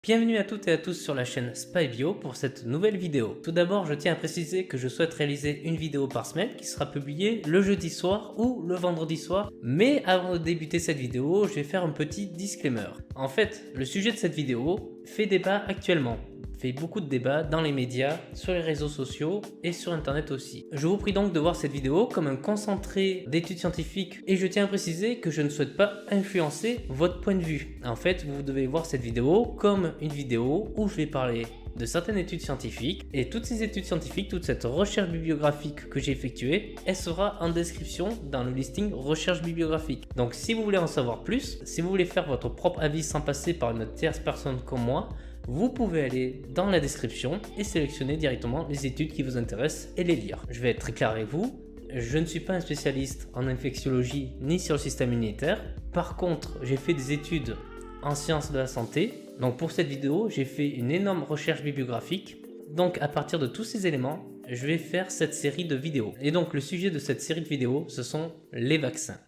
Bienvenue à toutes et à tous sur la chaîne SpyBio pour cette nouvelle vidéo. Tout d'abord, je tiens à préciser que je souhaite réaliser une vidéo par semaine qui sera publiée le jeudi soir ou le vendredi soir. Mais avant de débuter cette vidéo, je vais faire un petit disclaimer. En fait, le sujet de cette vidéo fait débat actuellement. Fait beaucoup de débats dans les médias, sur les réseaux sociaux et sur internet aussi. Je vous prie donc de voir cette vidéo comme un concentré d'études scientifiques et je tiens à préciser que je ne souhaite pas influencer votre point de vue. En fait, vous devez voir cette vidéo comme une vidéo où je vais parler de certaines études scientifiques et toutes ces études scientifiques, toute cette recherche bibliographique que j'ai effectuée, elle sera en description dans le listing recherche bibliographique. Donc si vous voulez en savoir plus, si vous voulez faire votre propre avis sans passer par une tierce personne comme moi, vous pouvez aller dans la description et sélectionner directement les études qui vous intéressent et les lire. Je vais être très clair avec vous, je ne suis pas un spécialiste en infectiologie ni sur le système immunitaire. Par contre, j'ai fait des études en sciences de la santé. Donc pour cette vidéo, j'ai fait une énorme recherche bibliographique. Donc à partir de tous ces éléments, je vais faire cette série de vidéos. Et donc le sujet de cette série de vidéos, ce sont les vaccins.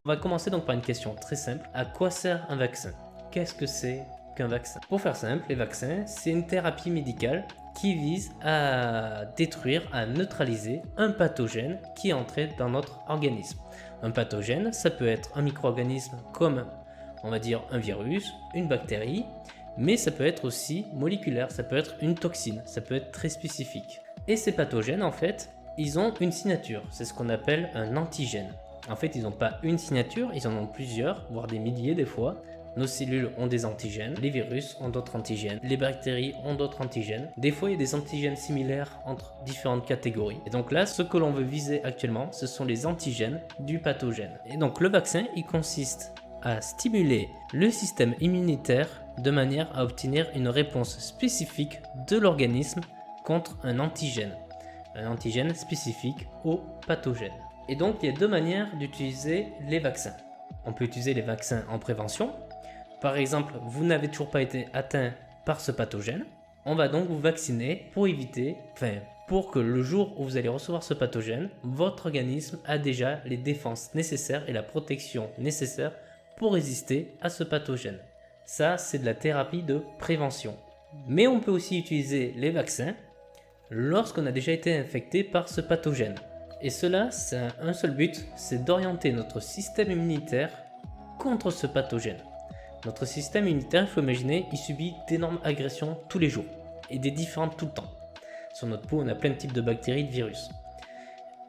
On va commencer donc par une question très simple. À quoi sert un vaccin? Qu'est-ce que c'est qu'un vaccin? Pour faire simple, les vaccins, c'est une thérapie médicale qui vise à détruire, à neutraliser un pathogène qui est entré dans notre organisme. Un pathogène, ça peut être un micro-organisme comme, on va dire, un virus, une bactérie, mais ça peut être aussi moléculaire, ça peut être une toxine, ça peut être très spécifique. Et ces pathogènes, en fait, ils ont une signature, c'est ce qu'on appelle un antigène. En fait, ils n'ont pas une signature, ils en ont plusieurs, voire des milliers des fois. Nos cellules ont des antigènes, les virus ont d'autres antigènes, les bactéries ont d'autres antigènes. Des fois, il y a des antigènes similaires entre différentes catégories. Et donc là, ce que l'on veut viser actuellement, ce sont les antigènes du pathogène. Et donc le vaccin, il consiste à stimuler le système immunitaire de manière à obtenir une réponse spécifique de l'organisme contre un antigène spécifique au pathogène. Et donc, il y a deux manières d'utiliser les vaccins. On peut utiliser les vaccins en prévention. Par exemple, vous n'avez toujours pas été atteint par ce pathogène. On va donc vous vacciner pour éviter, pour que le jour où vous allez recevoir ce pathogène, votre organisme a déjà les défenses nécessaires et la protection nécessaire pour résister à ce pathogène. Ça, c'est de la thérapie de prévention. Mais on peut aussi utiliser les vaccins lorsqu'on a déjà été infecté par ce pathogène. Et cela, c'est un seul but, c'est d'orienter notre système immunitaire contre ce pathogène. Notre système immunitaire, il faut imaginer, il subit d'énormes agressions tous les jours, et des différentes tout le temps. Sur notre peau, on a plein de types de bactéries, de virus.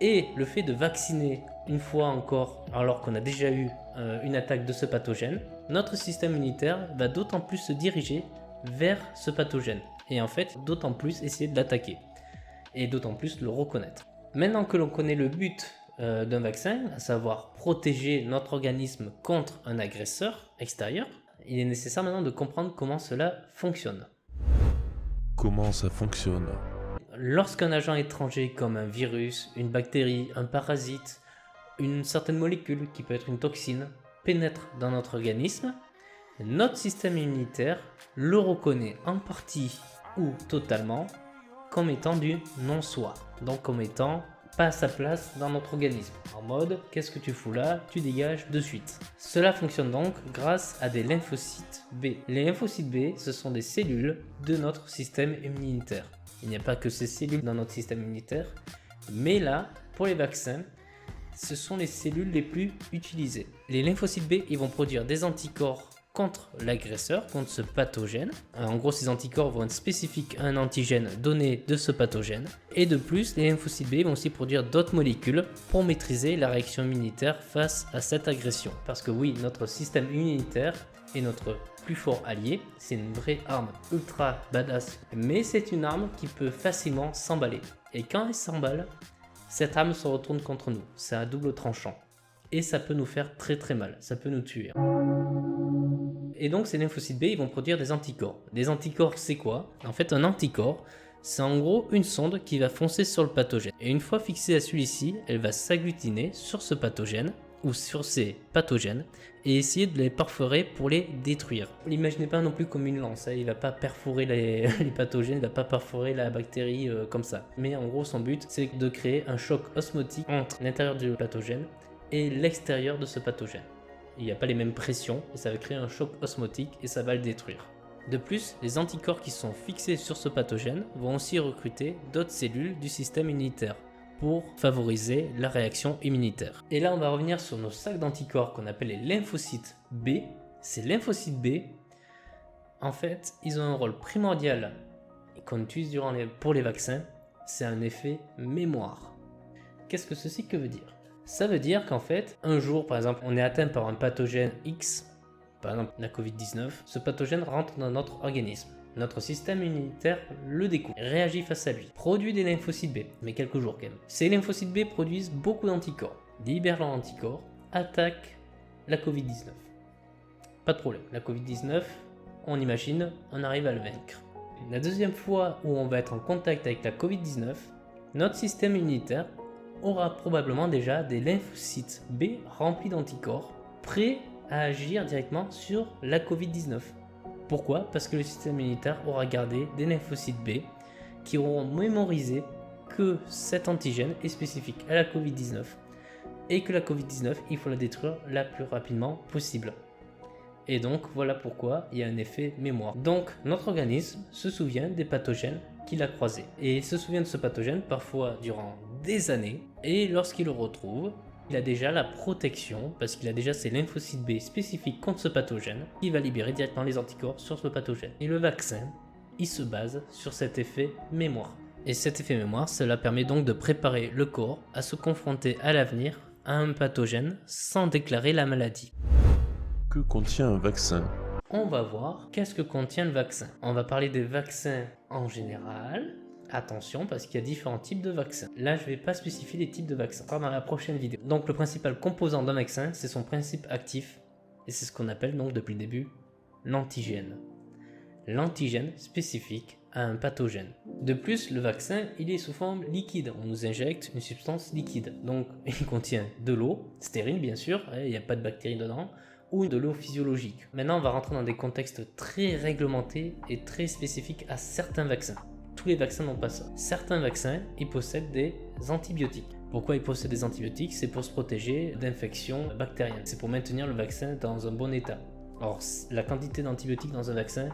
Et le fait de vacciner une fois encore, alors qu'on a déjà eu une attaque de ce pathogène, notre système immunitaire va d'autant plus se diriger vers ce pathogène. Et en fait, d'autant plus essayer de l'attaquer. Et d'autant plus le reconnaître. Maintenant que l'on connaît le but d'un vaccin, à savoir protéger notre organisme contre un agresseur extérieur, il est nécessaire maintenant de comprendre comment cela fonctionne. Comment ça fonctionne? Lorsqu'un agent étranger comme un virus, une bactérie, un parasite, une certaine molécule qui peut être une toxine, pénètre dans notre organisme, notre système immunitaire le reconnaît en partie ou totalement comme étant du non-soi, donc comme étant pas à sa place dans notre organisme, en mode qu'est-ce que tu fous là, tu dégages de suite. Cela fonctionne donc grâce à des lymphocytes B. Les lymphocytes B, ce sont des cellules de notre système immunitaire. Il n'y a pas que ces cellules dans notre système immunitaire, mais là, pour les vaccins, ce sont les cellules les plus utilisées. Les lymphocytes B, ils vont produire des anticorps contre l'agresseur, contre ce pathogène. En gros, ces anticorps vont être spécifiques à un antigène donné de ce pathogène. Et de plus, les lymphocytes B vont aussi produire d'autres molécules pour maîtriser la réaction immunitaire face à cette agression. Parce que oui, notre système immunitaire est notre plus fort allié. C'est une vraie arme ultra badass. Mais c'est une arme qui peut facilement s'emballer. Et quand elle s'emballe, cette arme se retourne contre nous. C'est à double tranchant. Et ça peut nous faire très très mal. Ça peut nous tuer. Et donc ces lymphocytes B, ils vont produire des anticorps. Des anticorps, c'est quoi? En fait, un anticorps, c'est en gros une sonde qui va foncer sur le pathogène. Et une fois fixée à celui-ci, elle va s'agglutiner sur ce pathogène ou sur ces pathogènes et essayer de les perforer pour les détruire. N'imaginez pas non plus comme une lance, hein. Il ne va pas perforer les pathogènes, il ne va pas perforer la bactérie comme ça. Mais en gros, son but, c'est de créer un choc osmotique entre l'intérieur du pathogène et l'extérieur de ce pathogène. Il n'y a pas les mêmes pressions et ça va créer un choc osmotique et ça va le détruire. De plus, les anticorps qui sont fixés sur ce pathogène vont aussi recruter d'autres cellules du système immunitaire pour favoriser la réaction immunitaire. Et là, on va revenir sur nos sacs d'anticorps qu'on appelle les lymphocytes B. Ces lymphocytes B, en fait, ils ont un rôle primordial qu'on utilise pour les vaccins, c'est un effet mémoire. Qu'est-ce que ceci veut dire? Ça veut dire qu'en fait, un jour, par exemple, on est atteint par un pathogène X, par exemple la Covid-19, ce pathogène rentre dans notre organisme. Notre système immunitaire le découvre, réagit face à lui, produit des lymphocytes B, mais quelques jours quand même. Ces lymphocytes B produisent beaucoup d'anticorps, libèrent leurs anticorps, attaquent la Covid-19. Pas de problème, la Covid-19, on imagine, on arrive à le vaincre. La deuxième fois où on va être en contact avec la Covid-19, notre système immunitaire aura probablement déjà des lymphocytes B remplis d'anticorps, prêts à agir directement sur la Covid-19. Pourquoi? Parce que le système immunitaire aura gardé des lymphocytes B qui auront mémorisé que cet antigène est spécifique à la Covid-19 et que la Covid-19, il faut la détruire le plus rapidement possible. Et donc, voilà pourquoi il y a un effet mémoire. Donc, notre organisme se souvient des pathogènes qu'il a croisés. Et il se souvient de ce pathogène parfois durant des années. Et lorsqu'il le retrouve, il a déjà la protection parce qu'il a déjà ses lymphocytes B spécifiques contre ce pathogène. Il va libérer directement les anticorps sur ce pathogène. Et le vaccin, il se base sur cet effet mémoire. Et cet effet mémoire, cela permet donc de préparer le corps à se confronter à l'avenir à un pathogène sans déclarer la maladie. Que contient un vaccin? On va voir qu'est-ce que contient le vaccin. On va parler des vaccins en général. Attention parce qu'il y a différents types de vaccins. Là, je ne vais pas spécifier les types de vaccins. On va dans la prochaine vidéo. Donc, le principal composant d'un vaccin, c'est son principe actif. Et c'est ce qu'on appelle donc depuis le début l'antigène. L'antigène spécifique à un pathogène. De plus, le vaccin, il est sous forme liquide. On nous injecte une substance liquide. Donc, il contient de l'eau, stérile bien sûr, il n'y a pas de bactéries dedans, ou de l'eau physiologique. Maintenant, on va rentrer dans des contextes très réglementés et très spécifiques à certains vaccins. Tous les vaccins n'ont pas ça. Certains vaccins, ils possèdent des antibiotiques. Pourquoi ils possèdent des antibiotiques? C'est pour se protéger d'infections bactériennes. C'est pour maintenir le vaccin dans un bon état. Or, la quantité d'antibiotiques dans un vaccin,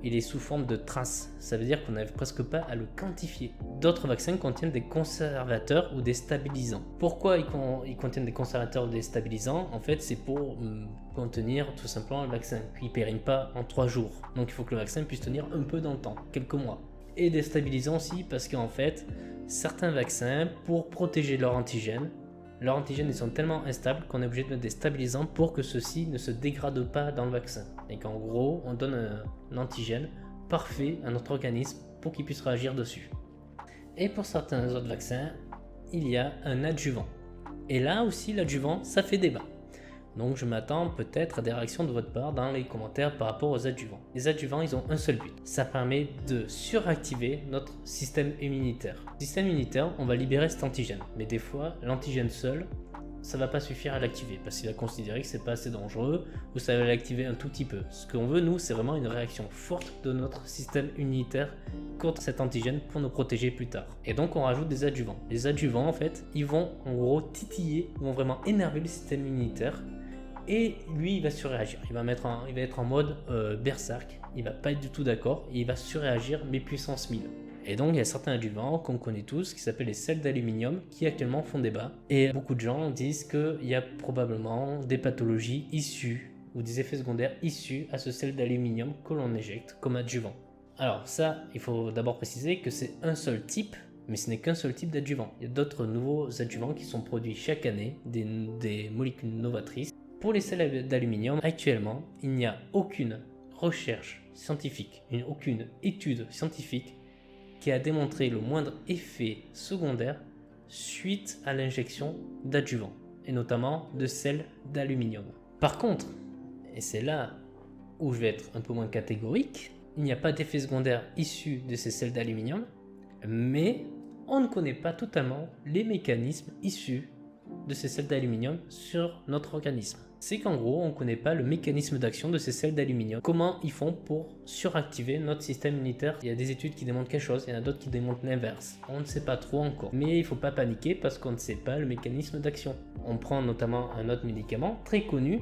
il est sous forme de traces. Ça veut dire qu'on n'arrive presque pas à le quantifier. D'autres vaccins contiennent des conservateurs ou des stabilisants. Pourquoi ils contiennent des conservateurs ou des stabilisants? En fait, c'est pour contenir tout simplement le vaccin. Il ne périme pas en 3 jours. Donc il faut que le vaccin puisse tenir un peu dans le temps, quelques mois. Et des stabilisants aussi parce qu'en fait, certains vaccins, pour protéger leur antigène, ils sont tellement instables qu'on est obligé de mettre des stabilisants pour que ceux-ci ne se dégradent pas dans le vaccin. Et qu'en gros, on donne un antigène parfait à notre organisme pour qu'il puisse réagir dessus. Et pour certains autres vaccins, il y a un adjuvant. Et là aussi, l'adjuvant, ça fait débat. Donc je m'attends peut-être à des réactions de votre part dans les commentaires par rapport aux adjuvants. Les adjuvants, ils ont un seul but. Ça permet de suractiver notre système immunitaire. Le système immunitaire, on va libérer cet antigène. Mais des fois, l'antigène seul, ça va pas suffire à l'activer parce qu'il va considérer que c'est pas assez dangereux ou ça va l'activer un tout petit peu. Ce qu'on veut, nous, c'est vraiment une réaction forte de notre système immunitaire contre cet antigène pour nous protéger plus tard. Et donc, on rajoute des adjuvants. Les adjuvants, en fait, ils vont en gros titiller, ils vont vraiment énerver le système immunitaire. Et lui, il va surréagir. Il va être en mode berserk. Il va pas être du tout d'accord. Et il va surréagir, mais puissance 1000. Et donc, il y a certains adjuvants qu'on connaît tous, qui s'appellent les sels d'aluminium, qui actuellement font débat. Et beaucoup de gens disent qu'il y a probablement des pathologies issues, ou des effets secondaires issus à ce sel d'aluminium que l'on éjecte comme adjuvant. Alors ça, il faut d'abord préciser que c'est un seul type, mais ce n'est qu'un seul type d'adjuvant. Il y a d'autres nouveaux adjuvants qui sont produits chaque année, des molécules novatrices. Pour les sels d'aluminium, actuellement, il n'y a aucune recherche scientifique, aucune étude scientifique qui a démontré le moindre effet secondaire suite à l'injection d'adjuvants, et notamment de sels d'aluminium. Par contre, et c'est là où je vais être un peu moins catégorique, il n'y a pas d'effet secondaire issu de ces sels d'aluminium, mais on ne connaît pas totalement les mécanismes issus de ces sels d'aluminium sur notre organisme. C'est qu'en gros, on ne connaît pas le mécanisme d'action de ces sels d'aluminium. Comment ils font pour suractiver notre système immunitaire. Il y a des études qui démontrent quelque chose, il y en a d'autres qui démontrent l'inverse. On ne sait pas trop encore. Mais il ne faut pas paniquer parce qu'on ne sait pas le mécanisme d'action. On prend notamment un autre médicament très connu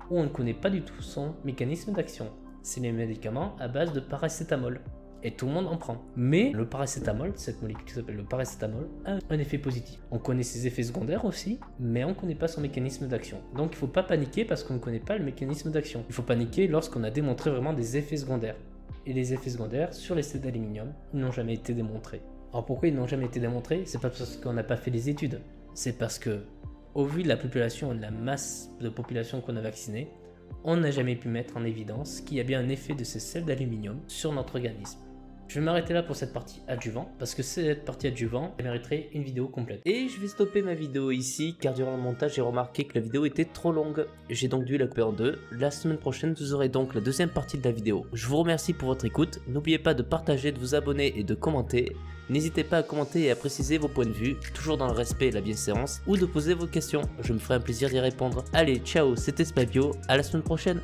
où on ne connaît pas du tout son mécanisme d'action. C'est les médicaments à base de paracétamol. Et tout le monde en prend. Mais le paracétamol, cette molécule qui s'appelle le paracétamol, a un effet positif. On connaît ses effets secondaires aussi, mais on ne connaît pas son mécanisme d'action. Donc il ne faut pas paniquer parce qu'on ne connaît pas le mécanisme d'action. Il faut paniquer lorsqu'on a démontré vraiment des effets secondaires. Et les effets secondaires sur les sels d'aluminium, ils n'ont jamais été démontrés. Alors pourquoi ils n'ont jamais été démontrés? C'est pas parce qu'on n'a pas fait les études. C'est parce que, au vu de la population et de la masse de population qu'on a vaccinée, on n'a jamais pu mettre en évidence qu'il y a bien un effet de ces sels d'aluminium sur notre organisme. Je vais m'arrêter là pour cette partie adjuvant, parce que cette partie adjuvant mériterait une vidéo complète. Et je vais stopper ma vidéo ici, car durant le montage j'ai remarqué que la vidéo était trop longue. J'ai donc dû la couper en deux. La semaine prochaine vous aurez donc la deuxième partie de la vidéo. Je vous remercie pour votre écoute, n'oubliez pas de partager, de vous abonner et de commenter. N'hésitez pas à commenter et à préciser vos points de vue, toujours dans le respect et la bienséance, ou de poser vos questions, je me ferai un plaisir d'y répondre. Allez, ciao, c'était Spybio, à la semaine prochaine.